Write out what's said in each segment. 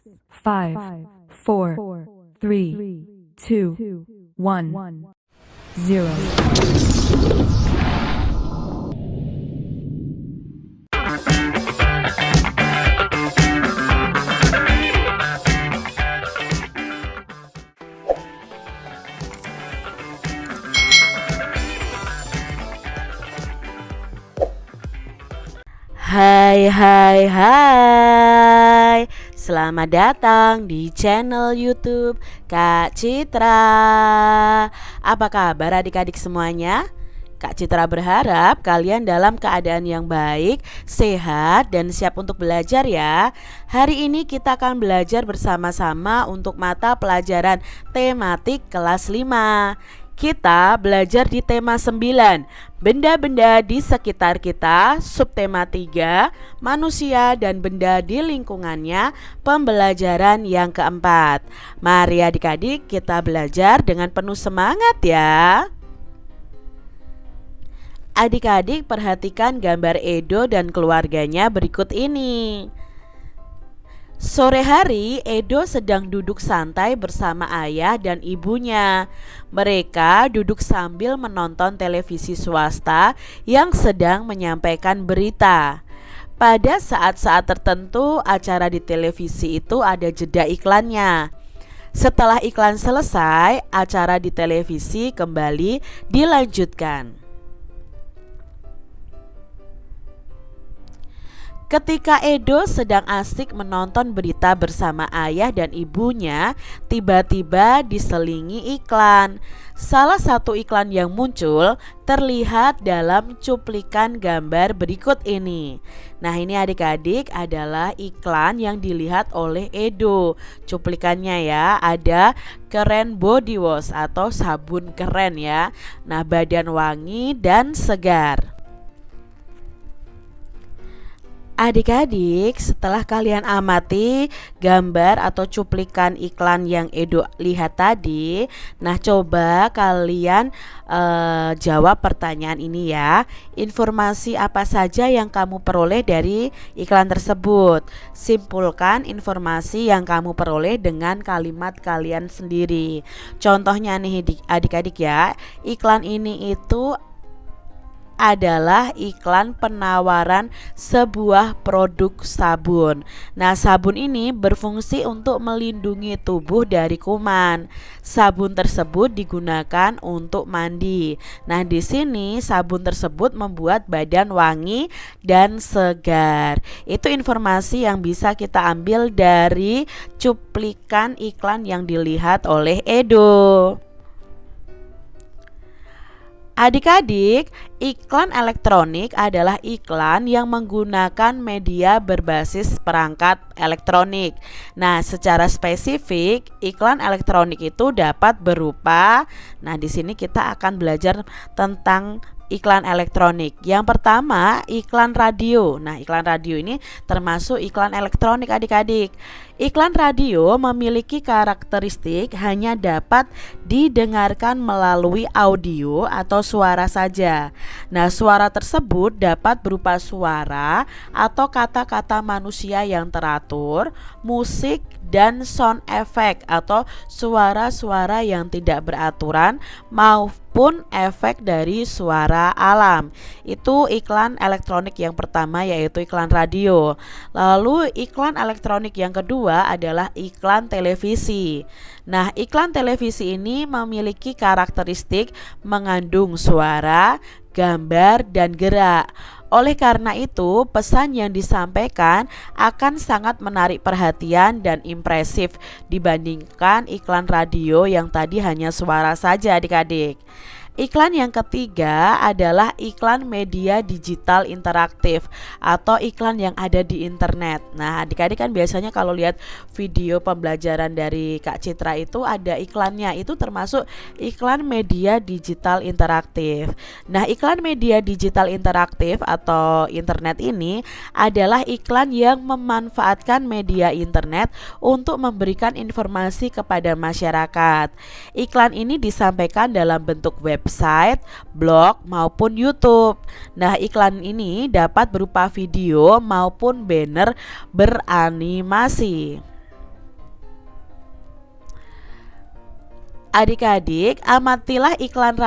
5, 4, 3, 2, 1, 0. Hai, selamat datang di channel YouTube Kak Citra. Apa kabar adik-adik semuanya? Kak Citra berharap kalian dalam keadaan yang baik, sehat, dan siap untuk belajar ya. Hari ini kita akan belajar bersama-sama untuk mata pelajaran tematik kelas 5. Kita belajar di tema 9, benda-benda di sekitar kita, subtema 3, manusia dan benda di lingkungannya, pembelajaran yang keempat. Mari adik-adik kita belajar dengan penuh semangat ya. Adik-adik perhatikan gambar Edo dan keluarganya berikut ini. Sore hari, Edo sedang duduk santai bersama ayah dan ibunya. Mereka duduk sambil menonton televisi swasta yang sedang menyampaikan berita. Pada saat-saat tertentu, acara di televisi itu ada jeda iklannya. Setelah iklan selesai, acara di televisi kembali dilanjutkan. Ketika Edo sedang asik menonton berita bersama ayah dan ibunya, tiba-tiba diselingi iklan. Salah satu iklan yang muncul terlihat dalam cuplikan gambar berikut ini. Nah, ini adik-adik adalah iklan yang dilihat oleh Edo. Cuplikannya ya, ada keren body wash atau sabun keren ya. Nah, badan wangi dan segar. Adik-adik, setelah kalian amati gambar atau cuplikan iklan yang Edo lihat tadi, nah coba kalian jawab pertanyaan ini ya. Informasi apa saja yang kamu peroleh dari iklan tersebut? Simpulkan informasi yang kamu peroleh dengan kalimat kalian sendiri. Contohnya nih adik-adik ya, iklan ini itu adalah iklan penawaran sebuah produk sabun. Nah, sabun ini berfungsi untuk melindungi tubuh dari kuman. Sabun tersebut digunakan untuk mandi. Nah, di sini sabun tersebut membuat badan wangi dan segar. Itu informasi yang bisa kita ambil dari cuplikan iklan yang dilihat oleh Edo. Adik-adik, iklan elektronik adalah iklan yang menggunakan media berbasis perangkat elektronik. Nah, secara spesifik, iklan elektronik itu dapat berupa, nah di sini kita akan belajar tentang iklan elektronik. Yang pertama, iklan radio. Nah, iklan radio ini termasuk iklan elektronik adik-adik. Iklan radio memiliki karakteristik hanya dapat didengarkan melalui audio atau suara saja. Nah, suara tersebut dapat berupa suara atau kata-kata manusia yang teratur, musik, dan sound effect atau suara-suara yang tidak beraturan maupun efek dari suara alam. Itu iklan elektronik yang pertama, yaitu iklan radio. Lalu iklan elektronik yang kedua adalah iklan televisi. Nah, iklan televisi ini memiliki karakteristik mengandung suara, gambar, dan gerak. Oleh karena itu, pesan yang disampaikan akan sangat menarik perhatian dan impresif dibandingkan iklan radio yang tadi hanya suara saja adik-adik. Iklan yang ketiga adalah iklan media digital interaktif atau iklan yang ada di internet. Nah, adik-adik kan biasanya kalau lihat video pembelajaran dari Kak Citra itu ada iklannya, itu termasuk iklan media digital interaktif. Nah, iklan media digital interaktif atau internet ini adalah iklan yang memanfaatkan media internet untuk memberikan informasi kepada masyarakat. Iklan ini disampaikan dalam bentuk website, blog, maupun YouTube. Nah, iklan ini dapat berupa video maupun banner beranimasi. Adik-adik, amatilah iklan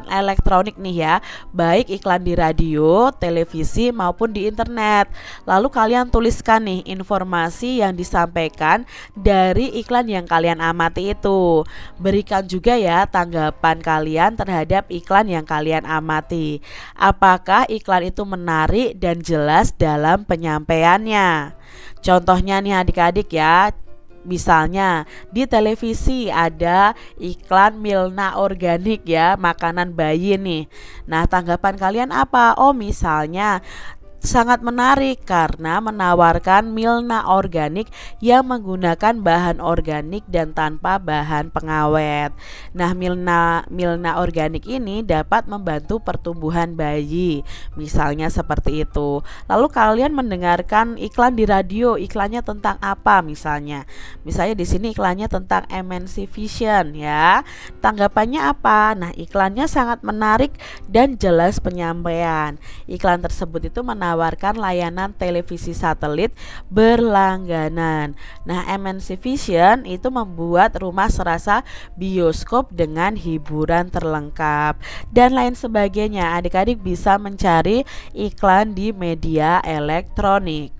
elektronik nih ya, baik iklan di radio, televisi maupun di internet. Lalu kalian tuliskan nih informasi yang disampaikan dari iklan yang kalian amati itu. Berikan juga ya tanggapan kalian terhadap iklan yang kalian amati. Apakah iklan itu menarik dan jelas dalam penyampaiannya? Contohnya nih adik-adik ya. Misalnya di televisi ada iklan Milna organik ya, makanan bayi nih. Nah, tanggapan kalian apa? Oh, misalnya sangat menarik karena menawarkan Milna organik yang menggunakan bahan organik dan tanpa bahan pengawet. Nah, Milna organik ini dapat membantu pertumbuhan bayi. Misalnya seperti itu. Lalu kalian mendengarkan iklan di radio, iklannya tentang apa misalnya? Misalnya di sini iklannya tentang MNC Vision ya. Tanggapannya apa? Nah, iklannya sangat menarik dan jelas penyampaian. Iklan tersebut itu menawarkan layanan televisi satelit berlangganan. Nah, MNC Vision itu membuat rumah serasa bioskop dengan hiburan terlengkap dan lain sebagainya. Adik-adik bisa mencari iklan di media elektronik.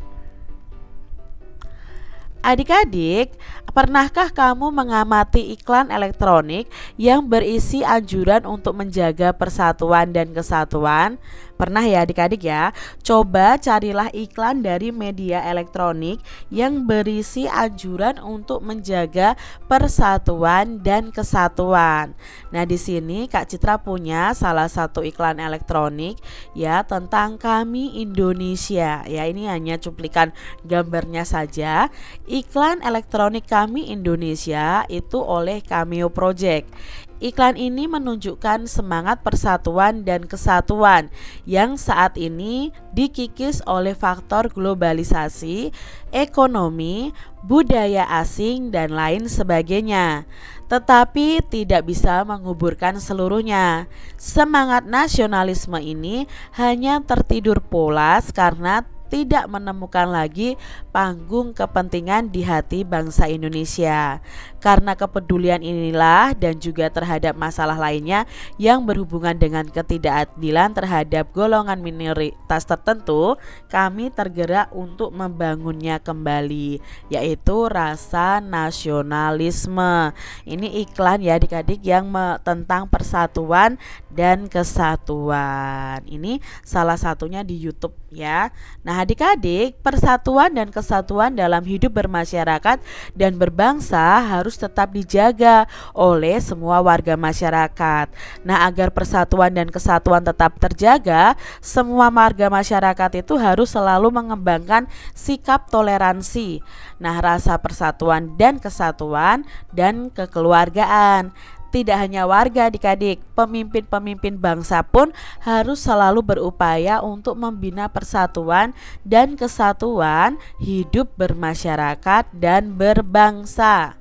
Adik-adik, pernahkah kamu mengamati iklan elektronik yang berisi anjuran untuk menjaga persatuan dan kesatuan? Pernah ya adik-adik ya? Coba carilah iklan dari media elektronik yang berisi anjuran untuk menjaga persatuan dan kesatuan. Nah, di sini Kak Citra punya salah satu iklan elektronik ya tentang Kami Indonesia. Ya, ini hanya cuplikan gambarnya saja. Iklan elektronik Kami Indonesia itu oleh Cameo Project. Iklan ini menunjukkan semangat persatuan dan kesatuan yang saat ini dikikis oleh faktor globalisasi, ekonomi, budaya asing, dan lain sebagainya. Tetapi tidak bisa menguburkan seluruhnya. Semangat nasionalisme ini hanya tertidur pulas karena tidak menemukan lagi panggung kepentingan di hati bangsa Indonesia. Karena kepedulian inilah dan juga terhadap masalah lainnya yang berhubungan dengan ketidakadilan terhadap golongan minoritas tertentu, kami tergerak untuk membangunnya kembali, yaitu rasa nasionalisme. Ini iklan ya adik-adik yang tentang persatuan dan kesatuan. Ini salah satunya di YouTube ya. Nah, adik-adik, persatuan dan kesatuan dalam hidup bermasyarakat dan berbangsa harus tetap dijaga oleh semua warga masyarakat. Nah, agar persatuan dan kesatuan tetap terjaga, semua warga masyarakat itu harus selalu mengembangkan sikap toleransi. Nah, rasa persatuan dan kesatuan dan kekeluargaan. Tidak hanya warga adik-adik, pemimpin-pemimpin bangsa pun harus selalu berupaya untuk membina persatuan dan kesatuan hidup bermasyarakat dan berbangsa.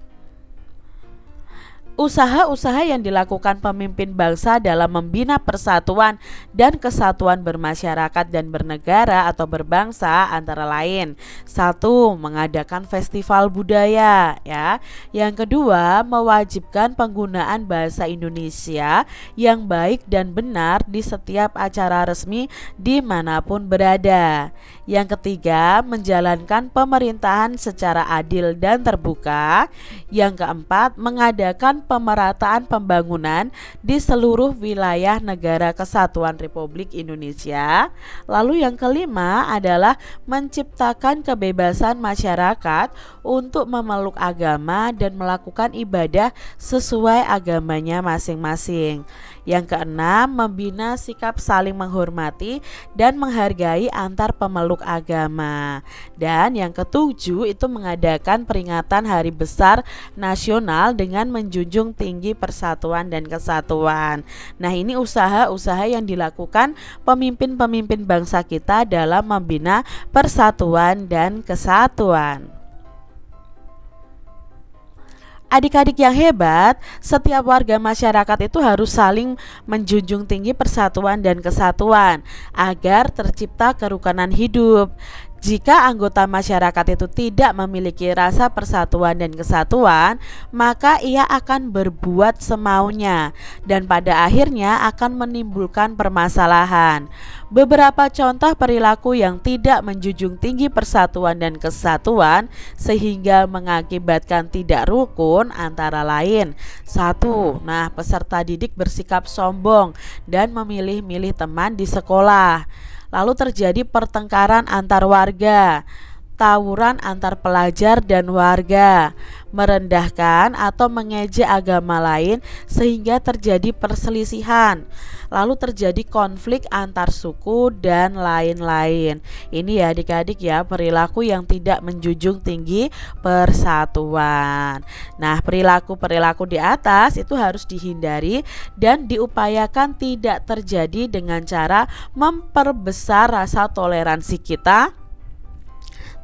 Usaha-usaha yang dilakukan pemimpin bangsa dalam membina persatuan dan kesatuan bermasyarakat dan bernegara atau berbangsa antara lain: 1. Mengadakan festival budaya ya. Yang kedua, mewajibkan penggunaan bahasa Indonesia yang baik dan benar di setiap acara resmi dimanapun berada. Yang ketiga, menjalankan pemerintahan secara adil dan terbuka. Yang keempat, mengadakan pemerataan pembangunan di seluruh wilayah negara kesatuan Republik Indonesia. Lalu yang kelima adalah menciptakan kebebasan masyarakat untuk memeluk agama dan melakukan ibadah sesuai agamanya masing-masing. Yang keenam, membina sikap saling menghormati dan menghargai antar pemeluk agama. Dan yang ketujuh itu mengadakan peringatan Hari Besar Nasional dengan menjunjung tinggi persatuan dan kesatuan. Nah, ini usaha-usaha yang dilakukan pemimpin-pemimpin bangsa kita dalam membina persatuan dan kesatuan. Adik-adik yang hebat, setiap warga masyarakat itu harus saling menjunjung tinggi persatuan dan kesatuan agar tercipta kerukunan hidup. Jika anggota masyarakat itu tidak memiliki rasa persatuan dan kesatuan, maka ia akan berbuat semaunya dan pada akhirnya akan menimbulkan permasalahan. Beberapa contoh perilaku yang tidak menjunjung tinggi persatuan dan kesatuan sehingga mengakibatkan tidak rukun antara lain: 1. Peserta didik bersikap sombong dan memilih-milih teman di sekolah. Lalu terjadi pertengkaran antar warga, tawuran antar pelajar dan warga, merendahkan atau mengejek agama lain sehingga terjadi perselisihan. Lalu terjadi konflik antar suku dan lain-lain. Ini ya adik-adik ya, perilaku yang tidak menjunjung tinggi persatuan. Nah, perilaku-perilaku di atas itu harus dihindari dan diupayakan tidak terjadi dengan cara memperbesar rasa toleransi kita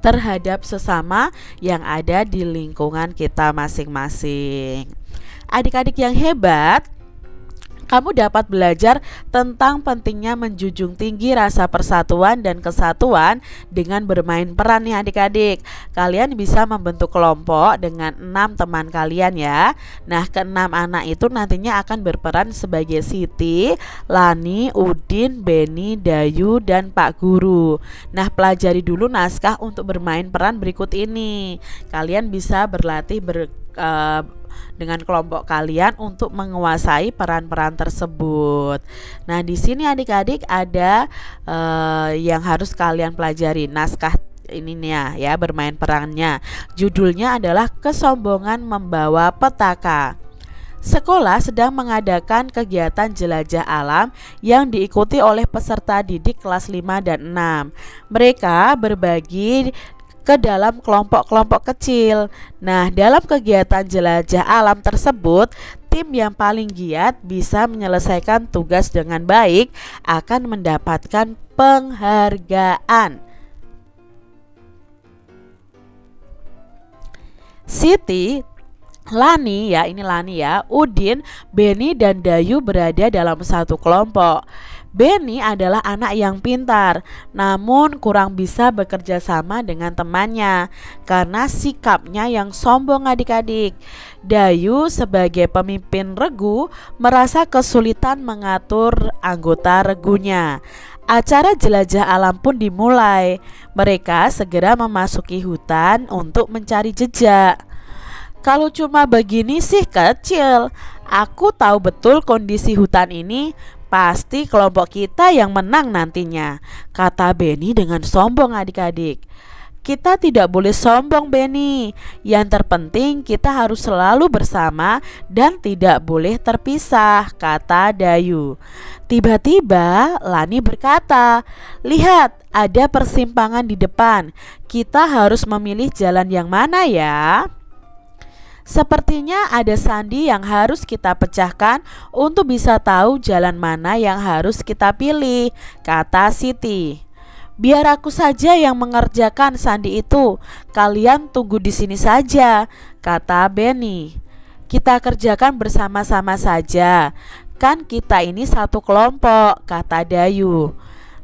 terhadap sesama yang ada di lingkungan kita masing-masing. Adik-adik yang hebat, kamu dapat belajar tentang pentingnya menjunjung tinggi rasa persatuan dan kesatuan dengan bermain peran nih adik-adik. Kalian bisa membentuk kelompok dengan 6 teman kalian ya. Nah, ke-6 anak itu nantinya akan berperan sebagai Siti, Lani, Udin, Beni, Dayu, dan Pak Guru. Nah, pelajari dulu naskah untuk bermain peran berikut ini. Kalian bisa berlatih dengan kelompok kalian untuk menguasai peran-peran tersebut. Nah, di sini adik-adik ada yang harus kalian pelajari naskah ini nih ya, bermain perannya. Judulnya adalah Kesombongan Membawa Petaka. Sekolah sedang mengadakan kegiatan jelajah alam yang diikuti oleh peserta didik kelas 5 dan 6. Mereka berbagi ke dalam kelompok-kelompok kecil. Nah, dalam kegiatan jelajah alam tersebut, tim yang paling giat bisa menyelesaikan tugas dengan baik akan mendapatkan penghargaan. Siti, Lani ya, Udin, Beni, dan Dayu berada dalam satu kelompok. Beni adalah anak yang pintar, namun kurang bisa bekerja sama dengan temannya karena sikapnya yang sombong adik-adik. Dayu sebagai pemimpin regu merasa kesulitan mengatur anggota regunya. Acara jelajah alam pun dimulai. Mereka segera memasuki hutan untuk mencari jejak. Kalau cuma begini sih kecil. Aku tahu betul kondisi hutan ini. Pasti kelompok kita yang menang nantinya, kata Beni dengan sombong adik-adik. Kita tidak boleh sombong, Beni. Yang terpenting kita harus selalu bersama dan tidak boleh terpisah, kata Dayu. Tiba-tiba Lani berkata, lihat, ada persimpangan di depan. Kita harus memilih jalan yang mana ya? Sepertinya ada sandi yang harus kita pecahkan untuk bisa tahu jalan mana yang harus kita pilih, kata Siti. Biar aku saja yang mengerjakan sandi itu. Kalian tunggu di sini saja, kata Beni. Kita kerjakan bersama-sama saja. Kan kita ini satu kelompok, kata Dayu.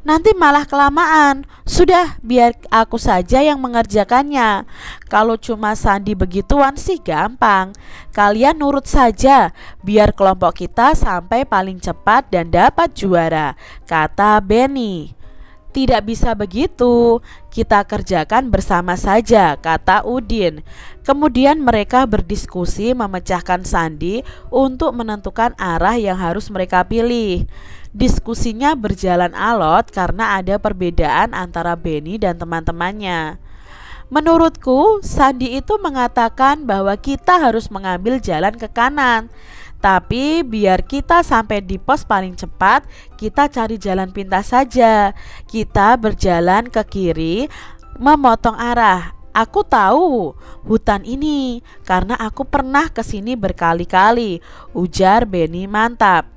Nanti malah kelamaan. Sudah, biar aku saja yang mengerjakannya. Kalau cuma sandi begituan sih gampang. Kalian nurut saja, biar kelompok kita sampai paling cepat dan dapat juara, kata Beni. Tidak bisa begitu, kita kerjakan bersama saja, kata Udin. Kemudian mereka berdiskusi memecahkan sandi untuk menentukan arah yang harus mereka pilih. Diskusinya berjalan alot karena ada perbedaan antara Beni dan teman-temannya. Menurutku, sandi itu mengatakan bahwa kita harus mengambil jalan ke kanan. Tapi biar kita sampai di pos paling cepat, kita cari jalan pintas saja. Kita berjalan ke kiri, memotong arah. Aku tahu hutan ini karena aku pernah kesini berkali-kali, ujar Beni mantap.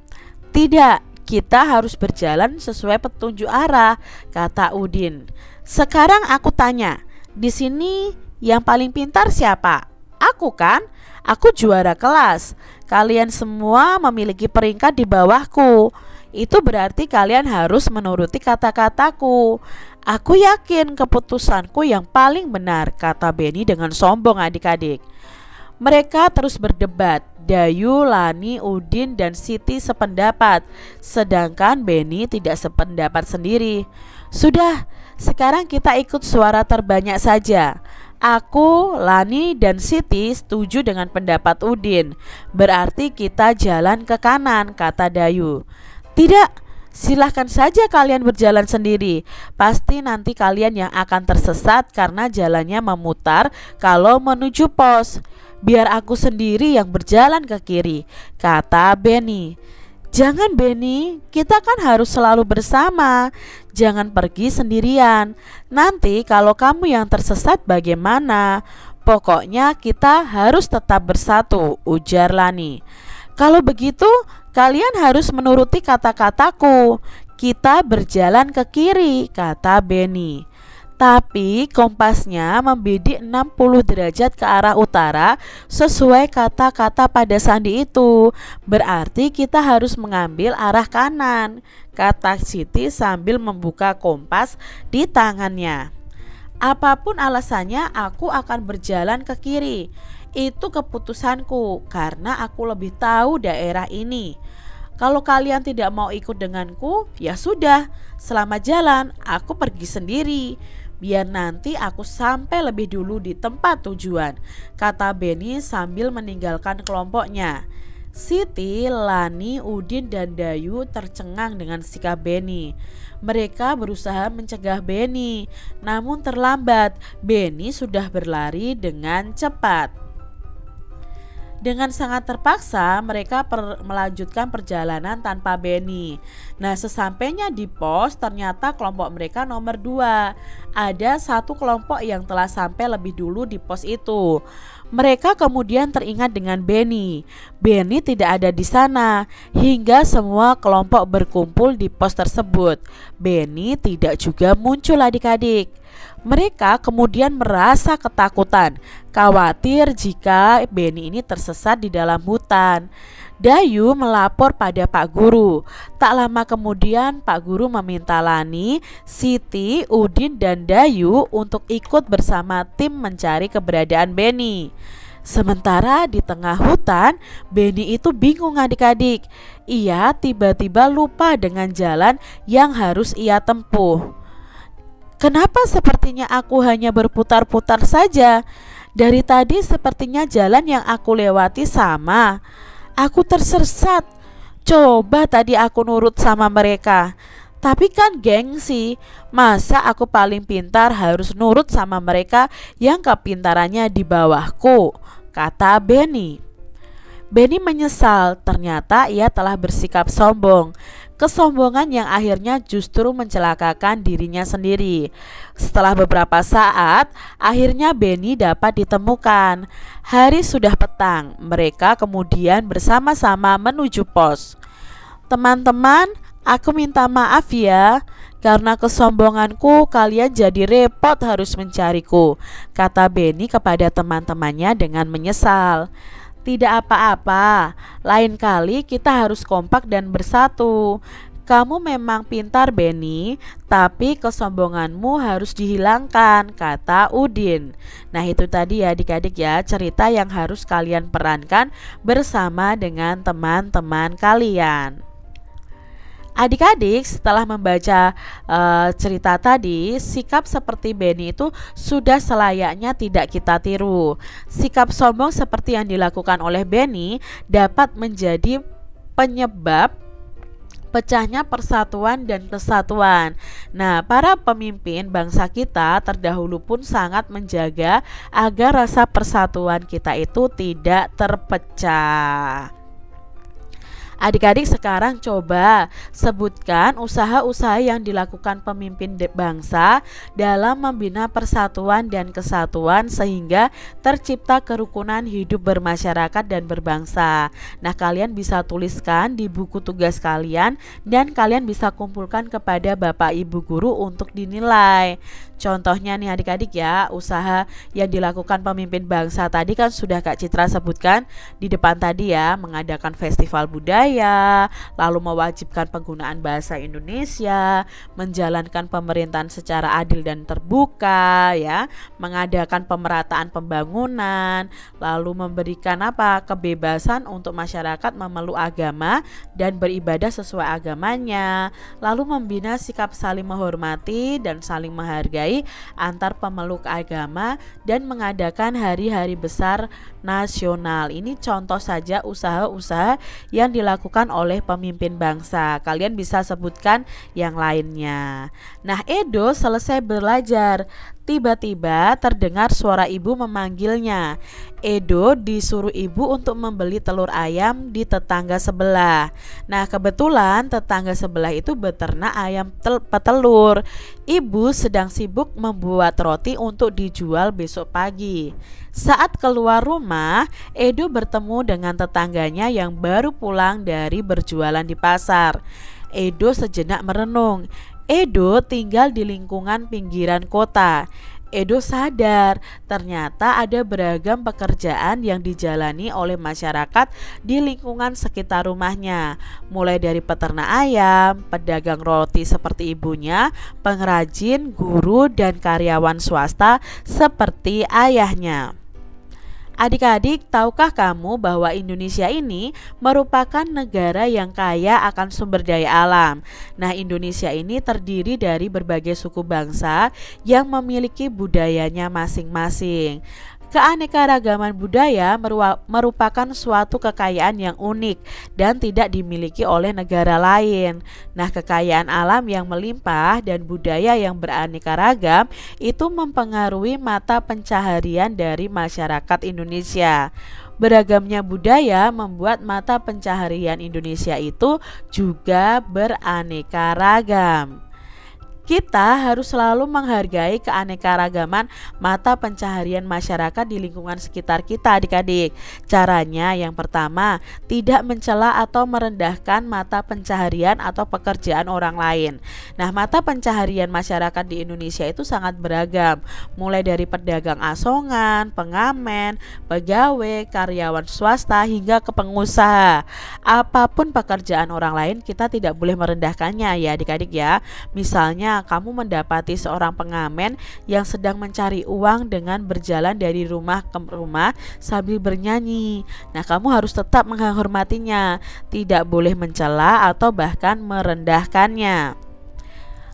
Tidak, kita harus berjalan sesuai petunjuk arah, kata Udin. Sekarang aku tanya, di sini yang paling pintar siapa? Aku kan? Aku juara kelas. Kalian semua memiliki peringkat di bawahku. itu berarti kalian harus menuruti kata-kataku. Aku yakin keputusanku yang paling benar, kata Benny dengan sombong adik-adik. Mereka terus berdebat. Dayu, Lani, Udin, dan Siti sependapat, sedangkan Benny tidak sependapat sendiri. Sudah, sekarang kita ikut suara terbanyak saja. Aku, Lani, dan Siti setuju dengan pendapat Udin. Berarti kita jalan ke kanan, kata Dayu. Tidak, silahkan saja kalian berjalan sendiri. Pasti nanti kalian yang akan tersesat karena jalannya memutar kalau menuju pos. Biar aku sendiri yang berjalan ke kiri, kata Benny. Jangan Benny, kita kan harus selalu bersama. Jangan pergi sendirian. Nanti kalau kamu yang tersesat bagaimana? Pokoknya kita harus tetap bersatu, ujar Lani. Kalau begitu, kalian harus menuruti kata-kataku. Kita berjalan ke kiri, kata Benny. Tapi kompasnya membidik 60 derajat ke arah utara sesuai kata-kata pada sandi itu. Berarti kita harus mengambil arah kanan, kata Siti sambil membuka kompas di tangannya. Apapun alasannya, aku akan berjalan ke kiri. Itu keputusanku karena aku lebih tahu daerah ini. Kalau kalian tidak mau ikut denganku, ya sudah, selamat jalan, aku pergi sendiri. Biar nanti aku sampai lebih dulu di tempat tujuan, kata Benny sambil meninggalkan kelompoknya. Siti, Lani, Udin, dan Dayu tercengang dengan sikap Benny. Mereka berusaha mencegah Benny, namun terlambat. Benny sudah berlari dengan cepat. Dengan sangat terpaksa mereka melanjutkan perjalanan tanpa Benny. Nah, sesampainya di pos ternyata kelompok mereka nomor 2. Ada satu kelompok yang telah sampai lebih dulu di pos itu. Mereka kemudian teringat dengan Benny. Benny tidak ada di sana hingga semua kelompok berkumpul di pos tersebut. Benny tidak juga muncul adik-adik. Mereka kemudian merasa ketakutan, khawatir jika Benny ini tersesat di dalam hutan. Dayu melapor pada Pak Guru. Tak lama kemudian Pak Guru meminta Lani, Siti, Udin, dan Dayu untuk ikut bersama tim mencari keberadaan Benny. Sementara di tengah hutan, Benny itu bingung adik-adik. Ia tiba-tiba lupa dengan jalan yang harus ia tempuh. Kenapa sepertinya aku hanya berputar-putar saja? Dari tadi sepertinya jalan yang aku lewati sama. Aku tersesat. Coba tadi aku nurut sama mereka. Tapi kan gengsi. Masa aku paling pintar harus nurut sama mereka yang kepintarannya di bawahku, kata Benny. Benny menyesal, ternyata ia telah bersikap sombong. Kesombongan yang akhirnya justru mencelakakan dirinya sendiri. Setelah beberapa saat, akhirnya Benny dapat ditemukan. Hari sudah petang, mereka kemudian bersama-sama menuju pos. Teman-teman, aku minta maaf ya, karena kesombonganku kalian jadi repot harus mencariku, kata Benny kepada teman-temannya dengan menyesal. Tidak apa-apa, lain kali kita harus kompak dan bersatu. Kamu memang pintar Benny, tapi kesombonganmu harus dihilangkan, kata Udin. Nah itu tadi ya adik-adik ya, cerita yang harus kalian perankan bersama dengan teman-teman kalian. Adik-adik setelah membaca cerita tadi, sikap seperti Benny itu sudah selayaknya tidak kita tiru. Sikap sombong seperti yang dilakukan oleh Benny dapat menjadi penyebab pecahnya persatuan dan kesatuan. Nah, para pemimpin bangsa kita terdahulu pun sangat menjaga agar rasa persatuan kita itu tidak terpecah. Adik-adik sekarang coba sebutkan usaha-usaha yang dilakukan pemimpin bangsa dalam membina persatuan dan kesatuan sehingga tercipta kerukunan hidup bermasyarakat dan berbangsa. Nah, kalian bisa tuliskan di buku tugas kalian dan kalian bisa kumpulkan kepada Bapak Ibu Guru untuk dinilai. Contohnya nih adik-adik ya, usaha yang dilakukan pemimpin bangsa tadi kan sudah Kak Citra sebutkan di depan tadi ya, mengadakan festival budaya, budaya, lalu mewajibkan penggunaan bahasa Indonesia, menjalankan pemerintahan secara adil dan terbuka, ya, mengadakan pemerataan pembangunan, lalu memberikan kebebasan untuk masyarakat memeluk agama dan beribadah sesuai agamanya, lalu membina sikap saling menghormati dan saling menghargai antar pemeluk agama, dan mengadakan hari-hari besar nasional. Ini contoh saja usaha-usaha yang dilakukan oleh pemimpin bangsa. Kalian bisa sebutkan yang lainnya. Nah, Edo selesai belajar. Tiba-tiba terdengar suara ibu memanggilnya. Edo disuruh ibu untuk membeli telur ayam di tetangga sebelah. Nah, kebetulan tetangga sebelah itu beternak ayam petelur. Ibu sedang sibuk membuat roti untuk dijual besok pagi. Saat keluar rumah, Edo bertemu dengan tetangganya yang baru pulang dari berjualan di pasar. Edo sejenak merenung. Edo tinggal di lingkungan pinggiran kota. Edo sadar ternyata ada beragam pekerjaan yang dijalani oleh masyarakat di lingkungan sekitar rumahnya, mulai dari peternak ayam, pedagang roti seperti ibunya, pengrajin, guru, dan karyawan swasta seperti ayahnya. Adik-adik, tahukah kamu bahwa Indonesia ini merupakan negara yang kaya akan sumber daya alam? Nah, Indonesia ini terdiri dari berbagai suku bangsa yang memiliki budayanya masing-masing. Keanekaragaman budaya merupakan suatu kekayaan yang unik dan tidak dimiliki oleh negara lain. Nah, kekayaan alam yang melimpah dan budaya yang beraneka ragam itu mempengaruhi mata pencaharian dari masyarakat Indonesia. Beragamnya budaya membuat mata pencaharian Indonesia itu juga beraneka ragam. Kita harus selalu menghargai keanekaragaman mata pencaharian masyarakat di lingkungan sekitar kita, adik-adik. Caranya yang pertama, tidak mencela atau merendahkan mata pencaharian atau pekerjaan orang lain. Nah, mata pencaharian masyarakat di Indonesia itu sangat beragam, mulai dari pedagang asongan, pengamen, pegawai, karyawan swasta, hingga ke pengusaha. Apapun pekerjaan orang lain, kita tidak boleh merendahkannya ya adik-adik ya. Misalnya kamu mendapati seorang pengamen yang sedang mencari uang dengan berjalan dari rumah ke rumah sambil bernyanyi. Nah, kamu harus tetap menghormatinya, tidak boleh mencela atau bahkan merendahkannya.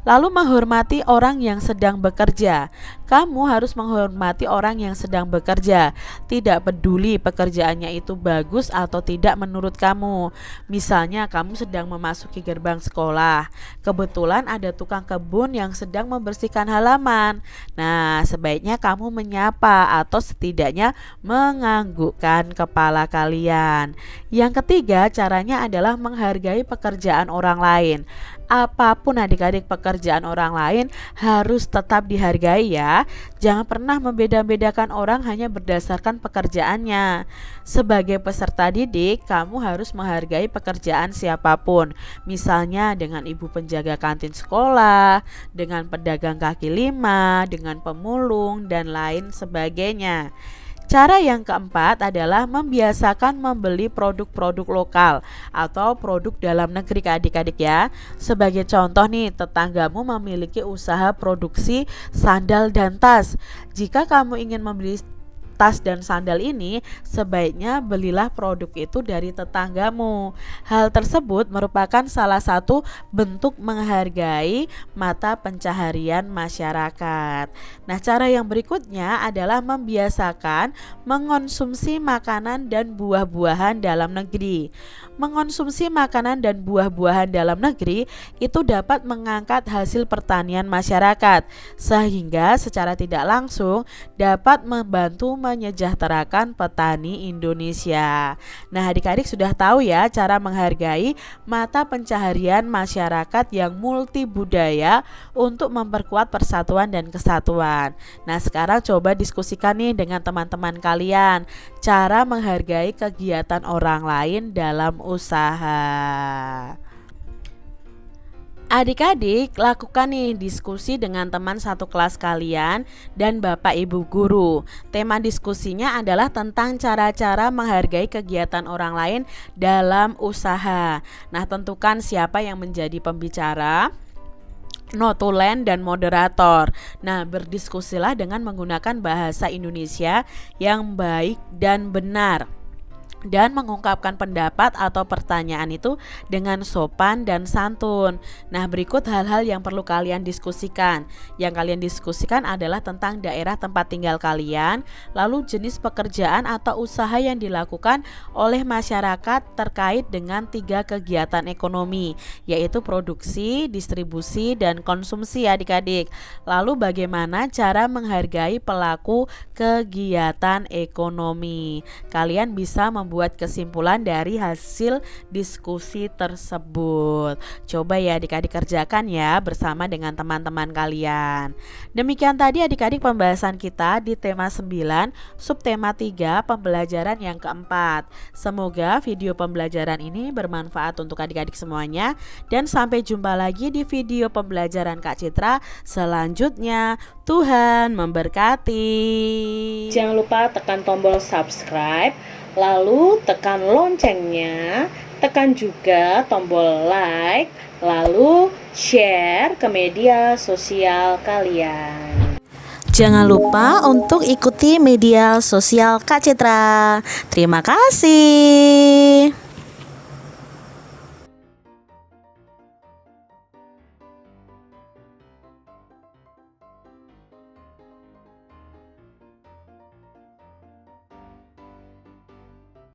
Lalu menghormati orang yang sedang bekerja. Kamu harus menghormati orang yang sedang bekerja, tidak peduli pekerjaannya itu bagus atau tidak menurut kamu. Misalnya kamu sedang memasuki gerbang sekolah, kebetulan ada tukang kebun yang sedang membersihkan halaman. Nah, sebaiknya kamu menyapa atau setidaknya menganggukkan kepala kalian. Yang ketiga, caranya adalah menghargai pekerjaan orang lain. Apapun adik-adik pekerjaan orang lain harus tetap dihargai ya. Jangan pernah membeda-bedakan orang hanya berdasarkan pekerjaannya. Sebagai peserta didik, kamu harus menghargai pekerjaan siapapun. Misalnya dengan ibu penjaga kantin sekolah, dengan pedagang kaki lima, dengan pemulung, dan lain sebagainya. Cara yang keempat adalah membiasakan membeli produk-produk lokal atau produk dalam negeri adik-adik ya. Sebagai contoh nih, tetanggamu memiliki usaha produksi sandal dan tas. Jika kamu ingin membeli tas dan sandal ini, sebaiknya belilah produk itu dari tetanggamu. Hal tersebut merupakan salah satu bentuk menghargai mata pencaharian masyarakat. Nah, cara yang berikutnya adalah membiasakan mengonsumsi makanan dan buah-buahan dalam negeri. Mengonsumsi makanan dan buah-buahan dalam negeri itu dapat mengangkat hasil pertanian masyarakat, sehingga secara tidak langsung dapat membantu menyejahterakan petani Indonesia. Nah, adik-adik sudah tahu ya cara menghargai mata pencaharian masyarakat yang multi budaya untuk memperkuat persatuan dan kesatuan. Nah, sekarang coba diskusikan nih dengan teman-teman kalian cara menghargai kegiatan orang lain dalam usaha. Adik-adik, lakukan nih diskusi dengan teman satu kelas kalian dan Bapak Ibu guru. Tema diskusinya adalah tentang cara-cara menghargai kegiatan orang lain dalam usaha. Nah, tentukan siapa yang menjadi pembicara, notulen, dan moderator. Nah, berdiskusilah dengan menggunakan bahasa Indonesia yang baik dan benar, dan mengungkapkan pendapat atau pertanyaan itu dengan sopan dan santun. Nah, berikut hal-hal yang perlu kalian diskusikan. Yang kalian diskusikan adalah tentang daerah tempat tinggal kalian, lalu jenis pekerjaan atau usaha yang dilakukan oleh masyarakat terkait dengan 3 kegiatan ekonomi, yaitu produksi, distribusi, dan konsumsi adik-adik. Lalu bagaimana cara menghargai pelaku kegiatan ekonomi. Kalian bisa membuat kesimpulan dari hasil diskusi tersebut. Coba ya adik-adik kerjakan ya bersama dengan teman-teman kalian. Demikian tadi adik-adik pembahasan kita di tema 9, subtema 3, pembelajaran yang keempat. Semoga video pembelajaran ini bermanfaat untuk adik-adik semuanya, dan sampai jumpa lagi di video pembelajaran Kak Citra selanjutnya. Tuhan memberkati. Jangan lupa tekan tombol subscribe, lalu tekan loncengnya, tekan juga tombol like, lalu share ke media sosial kalian. Jangan lupa untuk ikuti media sosial Kak Citra. Terima kasih.